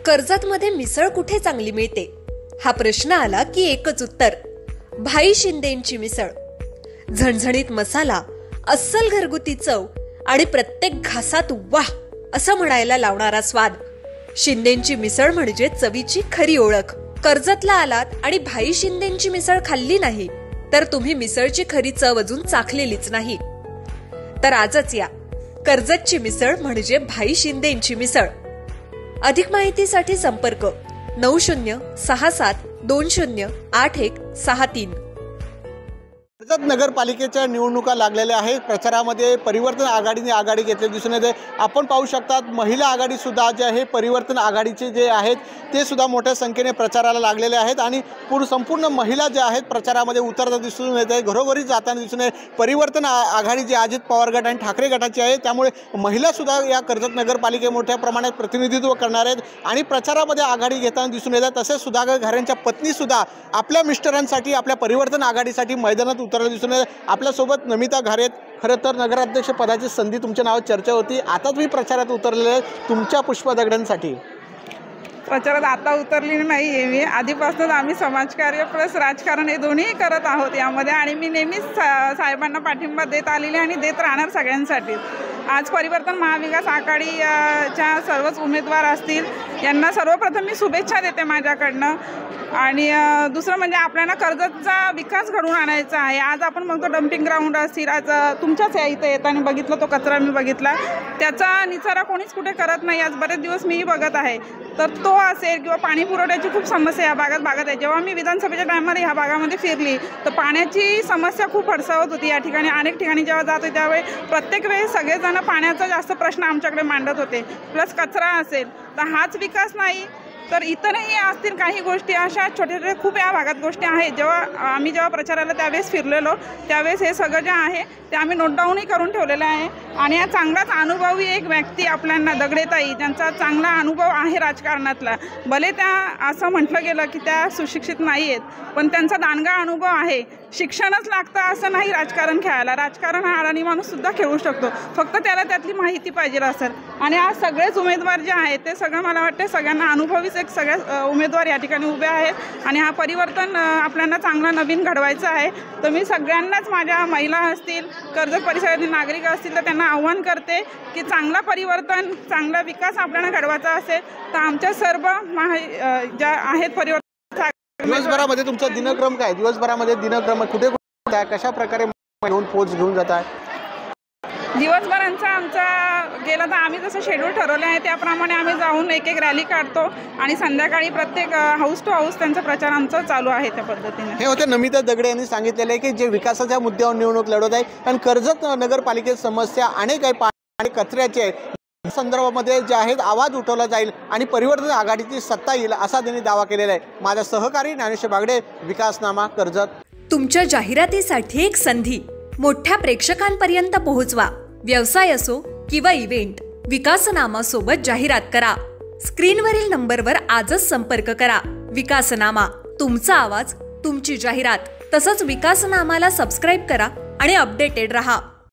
कर्जतमध्ये मिसळ कुठे चांगली मिळते हा प्रश्न आला की एकच उत्तर, भाई शिंदेंची मिसळ। झणझणीत मसाला, अस्सल घरगुती चव आणि प्रत्येक घासात वाह असं म्हणायला लावणारा स्वाद। शिंदेंची मिसळ म्हणजे चवीची खरी ओळख। कर्जतला आलात आणि भाई शिंदेंची मिसळ खाल्ली नाही तर तुम्ही मिसळची खरी चव अजून चाखलेलीच नाही। तर आजच या, कर्जतची मिसळ म्हणजे भाई शिंदेंची मिसळ। अधिक माहितीसाठी संपर्क 9067208163। कर्जत नगरपालिकेच्या निवडणुका लागलेल्या आहेत। प्रचारामध्ये परिवर्तन आघाडीने आघाडी घेतली दिसून येते। आपण पाहू शकतात महिला आघाडी सुद्धा जे आहे परिवर्तन आघाडीचे जे आहेत ते सुद्धा मोठ्या संख्येने प्रचाराला लागलेले आहेत आणि संपूर्ण महिला ज्या आहेत प्रचारामध्ये उतरताना दिसून येत आहे, घरोघरी जाताना दिसून येते। परिवर्तन आघाडी जी अजित पवार गट आणि ठाकरे गटाची आहे त्यामुळे महिला सुद्धा या कर्जत नगरपालिके मोठ्या प्रमाणात प्रतिनिधित्व करणार आहेत आणि प्रचारामध्ये आघाडी घेताना दिसून येतात। तसेच सुधाकर घारेंच्या पत्नी सुद्धा आपल्या मिस्टरांसाठी आपल्या परिवर्तन आघाडीसाठी मैदानात उतरले दिसून येत। आपल्यासोबत नमिता घारे, खरं तर नगराध्यक्ष पदाची संधी तुमच्या नावात चर्चा होती, आता तुम्ही प्रचारात उतरलेले आहेत तुमच्या पुष्पा दगडांसाठी। प्रचारात आता उतरली नाही आहे मी, आधीपासूनच आम्ही समाजकार्य प्लस राजकारण हे दोन्ही करत आहोत यामध्ये आणि मी नेहमीच साहेबांना पाठिंबा देत आलेली आणि देत राहणार सगळ्यांसाठी। आज परिवर्तन महाविकास आघाडीच्या सर्वच उमेदवार असतील यांना सर्वप्रथम मी शुभेच्छा देते माझ्याकडनं। आणि दुसरं म्हणजे आपल्याला कर्जतचा विकास घडवून आणायचा आहे। आज आपण बघतो डम्पिंग ग्राउंड असतील, आज तुमच्याच या इथं येताना बघितलं तो कचरा मी बघितला, त्याचा निचारा कोणीच कुठे करत नाही। आज बरेच दिवस मीही बघत आहे, तर तो असेल किंवा पाणी पुरवठ्याची खूप समस्या या भागात आहे। जेव्हा मी विधानसभेच्या टायमाला ह्या भागामध्ये फिरली तर पाण्याची समस्या खूप हडसावत होती या ठिकाणी। अनेक ठिकाणी जेव्हा जात होते त्यावेळी प्रत्येक वेळेस सगळेजण पाण्याचा जास्त प्रश्न आमच्याकडे मांडत होते, प्लस कचरा असेल। तर हाच विकास नाही तर इतरही असतील काही गोष्टी अशा छोट्या छोट्या खूप या भागात गोष्टी आहेत। जेव्हा प्रचाराला त्यावेळेस फिरलेलो त्यावेळेस हे सगळं जे आहे ते आम्ही नोट डाऊनही करून ठेवलेलं आहे। आणि हा चांगलाच अनुभवी एक व्यक्ती आपल्याला दगडेताई, ज्यांचा चांगला अनुभव आहे राजकारणातला, भले त्या असं म्हटलं गेलं की त्या सुशिक्षित नाही आहेत पण त्यांचा दांडगा अनुभव आहे। शिक्षणच लागतं असं नाही राजकारण खेळायला, राजकारण हा अडाणी माणूससुद्धा खेळू शकतो, फक्त त्याला त्यातली माहिती पाहिजे असेल। आणि आज सगळेच उमेदवार जे आहेत ते सगळं मला वाटतं सगळ्यांना अनुभवीच एक सगळ्या उमेदवार या ठिकाणी उभे आहेत आणि हा परिवर्तन आपल्याला चांगला नवीन घडवायचा आहे। तर मी सगळ्यांनाच, माझ्या महिला असतील, कर्जत परिसरातील नागरिक असतील, तर त्यांना आव्हान करते की चांगला परिवर्तन, चांगला विकास आपल्याला घडवायचा असेल तर आमच्या सर्व ज्या आहेत परिवर्तन। दिवसभरामध्ये तुमचा दिनक्रम काय? दिवसभरामध्ये दिनक्रम कुठे कुठे कशा प्रकारे घेऊन पोच घेऊन जात आहे? दिवसभरांचा आमचा गेला तर आम्ही जसं शेड्यूल ठरवलं आहे त्याप्रमाणे आम्ही जाऊन एक एक रॅली काढतो आणि संध्याकाळी प्रत्येक हाऊस टू हाऊस त्यांचा प्रचार आमचा चालू आहे त्या पद्धतीने। हे होते नमिता दगडे यांनी सांगितलेलं आहे की जे विकासाच्या मुद्द्यावर निवडणूक लढवत आहे आणि कर्जत नगरपालिकेत समस्या अनेक आहे, पाणी कचऱ्याची आहे, संदर्भामध्ये जे आहेत आवाज उठवला जाईल आणि परिवर्तन आघाडीची सत्ता येईल असा त्यांनी दावा केलेला आहे। माझा सहकारी ज्ञानेश्वर बागडे, विकासनामा, कर्जत। तुमच्या जाहिरातीसाठी एक संधी मोठ्या प्रेक्षकांपर्यंत पोहोचवा। व्यवसाय असो किंवा इव्हेंट, विकासनामा सोबत जाहिरात करा। स्क्रीनवरील नंबरवर आजच संपर्क करा। विकासनामा, तुमचा आवाज, तुमची जाहिरात। तसंच विकासनामाला सबस्क्राईब करा आणि अपडेटेड रहा।